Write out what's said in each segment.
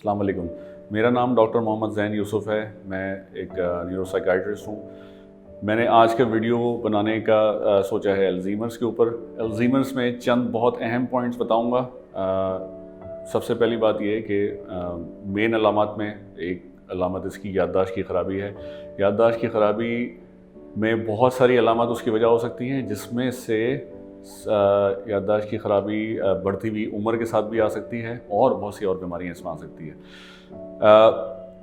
अस्सलाम वालेकुम। मेरा नाम डॉक्टर मोहम्मद ज़ैन यूसुफ़ है। मैं एक न्यूरोसाइकियाट्रिस्ट हूँ। मैंने आज का वीडियो बनाने का सोचा है अल्ज़ीमर्स के ऊपर। अल्ज़ीमर्स में चंद बहुत अहम पॉइंट्स बताऊँगा। सबसे पहली बात ये है कि मेन अलामत में एक अलामत इसकी याददाश्त की ख़राबी है। याददाश्त की ख़राबी में बहुत सारी अलामत उसकी वजह हो सकती हैं, जिसमें से याददाश्त की ख़राबी बढ़ती हुई उम्र के साथ भी आ सकती है और बहुत सी और बीमारियां इसमें आ सकती है।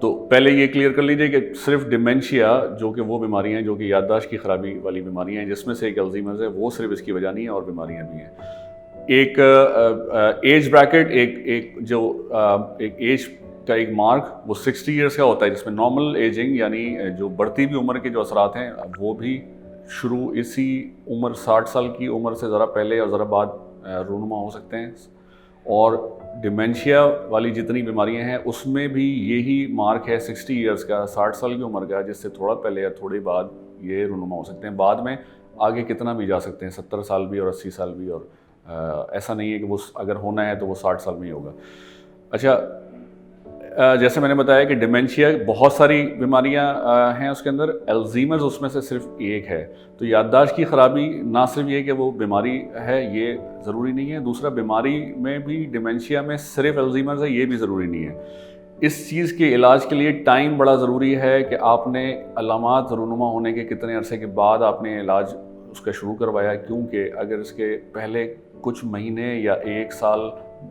तो पहले ये क्लियर कर लीजिए कि सिर्फ डिमेंशिया जो कि वो बीमारियां हैं जो कि याददाश्त की ख़राबी वाली बीमारियां हैं, जिसमें से एक अल्ज़ीमर्स है, वो सिर्फ इसकी वजह नहीं है और बीमारियां भी हैं। एक एज ब्रैकेट, एक एज का एक मार्क वो 60 ईयर्स का होता है, जिसमें नॉर्मल एजिंग यानी जो बढ़ती हुई उम्र के जो असरात हैं वो भी शुरू इसी उम्र 60 साल की उम्र से ज़रा पहले और ज़रा बाद रूनुमा हो सकते हैं। और डिमेंशिया वाली जितनी बीमारियां हैं उसमें भी यही मार्क है 60 ईयर्स का, 60 साल की उम्र का, जिससे थोड़ा पहले या थोड़ी बाद ये रूनुमा हो सकते हैं। बाद में आगे कितना भी जा सकते हैं, 70 साल भी और 80 साल भी, और ऐसा नहीं है कि वो अगर होना है तो वो 60 साल में ही होगा। अच्छा, जैसे मैंने बताया कि डिमेंशिया बहुत सारी बीमारियां हैं उसके अंदर, अल्ज़ीमर्स उसमें से सिर्फ एक है। तो याददाश्त की ख़राबी ना सिर्फ ये कि वो बीमारी है, ये ज़रूरी नहीं है। दूसरा, बीमारी में भी डिमेंशिया में सिर्फ अल्ज़ीमर्स है, ये भी ज़रूरी नहीं है। इस चीज़ के इलाज के लिए टाइम बड़ा ज़रूरी है कि आपने अलामात रूनुमा होने के कितने अरसे के बाद आपने इलाज उसका शुरू करवाया, क्योंकि अगर इसके पहले कुछ महीने या 1 साल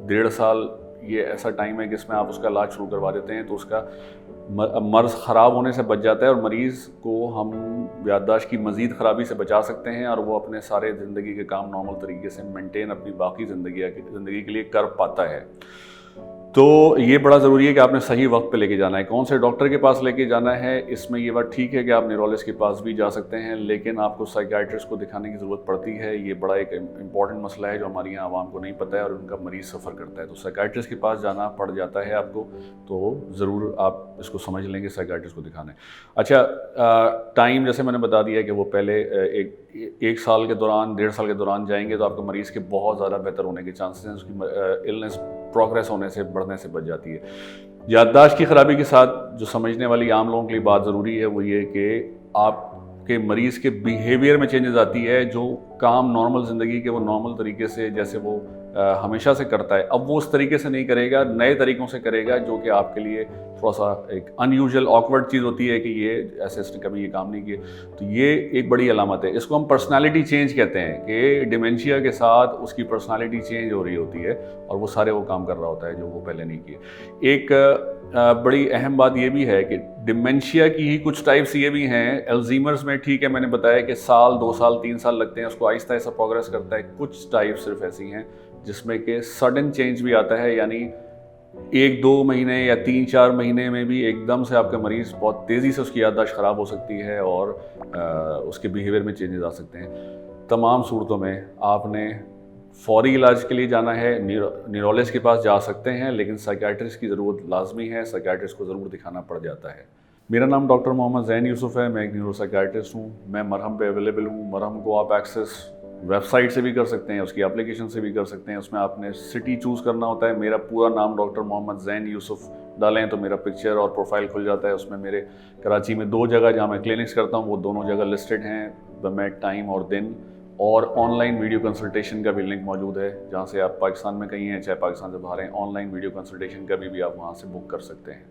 1.5 साल ये ऐसा टाइम है कि इसमें आप उसका इलाज शुरू करवा देते हैं तो उसका मर्ज़ ख़राब होने से बच जाता है और मरीज़ को हम याददाश्त की मज़ीद ख़राबी से बचा सकते हैं और वो अपने सारे ज़िंदगी के काम नॉर्मल तरीके से मेंटेन अपनी बाकी ज़िंदगी के लिए कर पाता है। तो ये बड़ा ज़रूरी है कि आपने सही वक्त पे लेके जाना है। कौन से डॉक्टर के पास लेके जाना है, इसमें ये बात ठीक है कि आप न्यूरोलॉजिस्ट के पास भी जा सकते हैं, लेकिन आपको साइकियाट्रिस्ट को दिखाने की ज़रूरत पड़ती है। ये बड़ा एक इम्पॉर्टेंट मसला है जो हमारी यहाँ आवाम को नहीं पता है और उनका मरीज़ सफ़र करता है। तो साइकियाट्रिस्ट के पास जाना पड़ जाता है आपको, तो ज़रूर आप इसको समझ लेंगे साइकियाट्रिस्ट को दिखाना है। अच्छा, टाइम जैसे मैंने बता दिया कि वो पहले एक साल के दौरान 1.5 साल के दौरान जाएंगे तो आपके मरीज़ के बहुत ज़्यादा बेहतर होने के चांसेस हैं, उसकी इलनेस प्रोग्रेस होने से बढ़ने से बच जाती है। याददाश्त की ख़राबी के साथ जो समझने वाली आम लोगों के लिए बात ज़रूरी है वो ये कि आपके मरीज़ के बिहेवियर में चेंजेस आती है। जो काम नॉर्मल ज़िंदगी के वो नॉर्मल तरीके से जैसे वो हमेशा से करता है, अब वो उस तरीके से नहीं करेगा, नए तरीक़ों से करेगा, जो कि आपके लिए थोड़ा सा एक अनयूजुअल ऑकवर्ड चीज़ होती है कि ये ऐसे इसने कभी ये काम नहीं किए। तो ये एक बड़ी अलामत है। इसको हम पर्सनालिटी चेंज कहते हैं कि डिमेंशिया के साथ उसकी पर्सनालिटी चेंज हो रही होती है और वो सारे वो काम कर रहा होता है जो वो पहले नहीं किए। एक बड़ी अहम बात ये भी है कि डिमेंशिया की ही कुछ टाइप्स ये भी हैं। अल्ज़ीमर्स में ठीक है, मैंने बताया कि 1 साल 2 साल 3 साल लगते हैं, उसको आहिस्ता आहिस्ता प्रोग्रेस करता है। कुछ टाइप सिर्फ ऐसी हैं जिसमें कि सडन चेंज भी आता है, यानी 1-2 महीने या 3-4 महीने में भी एकदम से आपका मरीज़ बहुत तेज़ी से उसकी याददाश्त ख़राब हो सकती है और उसके बिहेवियर में चेंजेस आ सकते हैं। तमाम सूरतों में आपने फौरी इलाज के लिए जाना है, न्यूरोलॉजिस्ट के पास जा सकते हैं, लेकिन साइकियाट्रिस्ट की ज़रूरत लाजमी है, साइकियाट्रिस्ट को ज़रूर दिखाना पड़ जाता है। मेरा नाम डॉक्टर मोहम्मद ज़ैन यूसुफ़ है। मैं एक न्यूरोसाइकियाट्रिस्ट हूँ। मैं मरहम पे अवेलेबल हूँ। मरहम को आप एक्सेस वेबसाइट से भी कर सकते हैं, उसकी एप्लीकेशन से भी कर सकते हैं। उसमें आपने सिटी चूज़ करना होता है। मेरा पूरा नाम डॉक्टर मोहम्मद ज़ैन यूसुफ़ डालें तो मेरा पिक्चर और प्रोफाइल खुल जाता है। उसमें मेरे कराची में 2 जगह जहाँ मैं क्लिनिक्स करता हूँ वो दोनों जगह लिस्टेड हैं, मैं टाइम और दिन, और ऑनलाइन वीडियो कंसल्टेशन का भी लिंक मौजूद है, जहाँ से आप पाकिस्तान में कहीं हैं चाहे पाकिस्तान से बाहर हैं, ऑनलाइन वीडियो कंसल्टेशन का भी आप वहाँ से बुक कर सकते हैं।